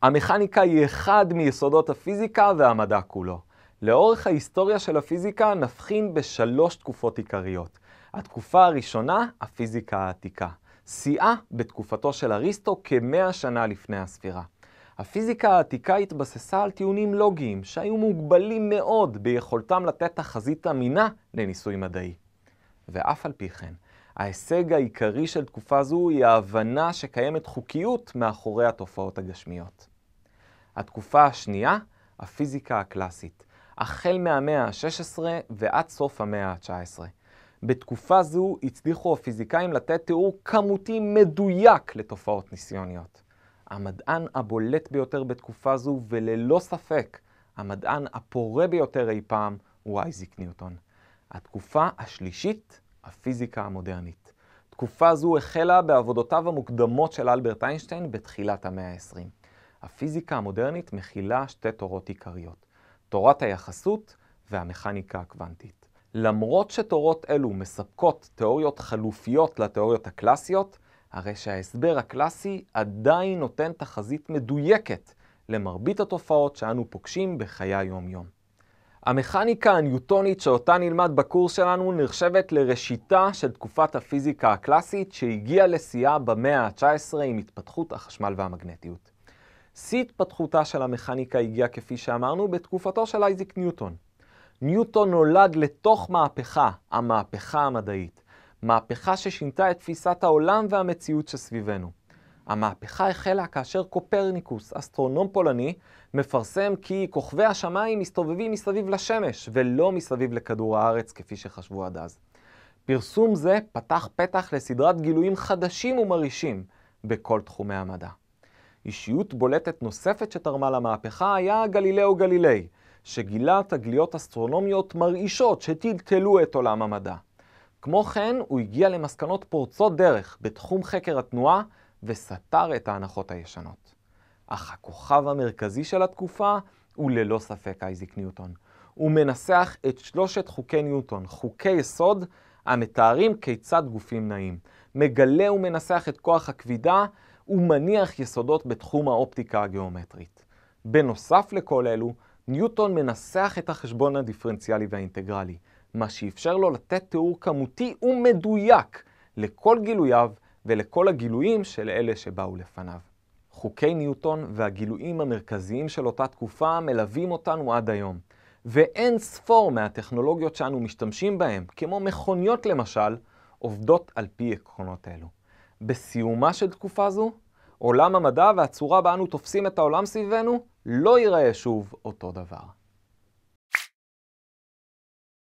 המכניקה היא אחד מיסודות הפיזיקה והמדע כולו. לאורך ההיסטוריה של הפיזיקה נבחין בשלוש תקופות עיקריות. התקופה הראשונה, הפיזיקה העתיקה. שיאה בתקופתו של אריסטו כ-100 שנה לפני הספירה. הפיזיקה העתיקה התבססה על טיעונים לוגיים שהיו מוגבלים מאוד ביכולתם לתת תחזית אמינה לניסוי מדעי. ואף על פי כן, ההישג העיקרי של תקופה זו היא ההבנה שקיימת חוקיות מאחורי התופעות הגשמיות. התקופה השנייה, הפיזיקה הקלאסית, החל מהמאה ה-16 ועד סוף המאה ה-19. בתקופה זו הצליחו הפיזיקאים לתת תיאור כמותי מדויק לתופעות ניסיוניות. המדען הבולט ביותר בתקופה זו, וללא ספק, המדען הפורה ביותר אי פעם, הוא אייזק ניוטון. התקופה השלישית, הפיזיקה המודרנית. תקופה זו החלה בעבודותיו המוקדמות של אלברט איינשטיין בתחילת המאה ה-20. הפיזיקה המודרנית מכילה שתי תורות עיקריות, תורת היחסות והמכניקה הקוונטית. למרות שתורות אלו מספקות תיאוריות חלופיות לתיאוריות הקלאסיות, הרי שההסבר הקלאסי עדיין נותן תחזית מדויקת למרבית התופעות שאנו פוגשים בחיי היום-יום. המכניקה הניוטונית שאותה נלמד בקורס שלנו נחשבת לראשיתה של תקופת הפיזיקה הקלאסית שהגיעה לשיאה במאה ה-19 עם התפתחות החשמל והמגנטיות. שיא התפתחותה של המכניקה הגיע, כפי שאמרנו, בתקופתו של אייזק ניוטון. ניוטון נולד לתוך מהפכה, המהפכה המדעית. מהפכה ששינתה את תפיסת העולם והמציאות שסביבנו. המהפכה החלה כאשר קופרניקוס, אסטרונום פולני, מפרסם כי כוכבי השמיים מסתובבים מסביב לשמש ולא מסביב לכדור הארץ כפי שחשבו עד אז. פרסום זה פתח פתח לסדרת גילויים חדשים ומרישים בכל תחומי המדע. אישיות בולטת נוספת שתרמה למהפכה היה גלילאו גלילי, שגילה תגליות אסטרונומיות מרעישות שטלטלו את עולם המדע. כמו כן, הוא הגיע למסקנות פורצות דרך בתחום חקר התנועה וסתר את ההנחות הישנות. אך הכוכב המרכזי של התקופה הוא ללא ספק אייזק ניוטון. הוא מנסח את שלושת חוקי ניוטון, חוקי יסוד המתארים כיצד גופים נעים. מגלה ומנסח את כוח הכבידה ומניח יסודות בתחום האופטיקה הגיאומטרית. בנוסף לכל אלו, ניוטון מנסח את החשבון הדיפרנציאלי והאינטגרלי, מה שאפשר לו לתת תיאור כמותי ומדויק לכל גילוייו ולכל הגילויים של אלה שבאו לפניו. חוקי ניוטון והגילויים המרכזיים של אותה תקופה מלווים אותנו עד היום, ואין ספור מהטכנולוגיות שאנו משתמשים בהם, כמו מכוניות למשל, עובדות על פי עקרונות אלו. בסיומה של תקופה זו, עולם המדע והצורה בה אנו תופסים את העולם סביבנו לא ייראה שוב אותו דבר.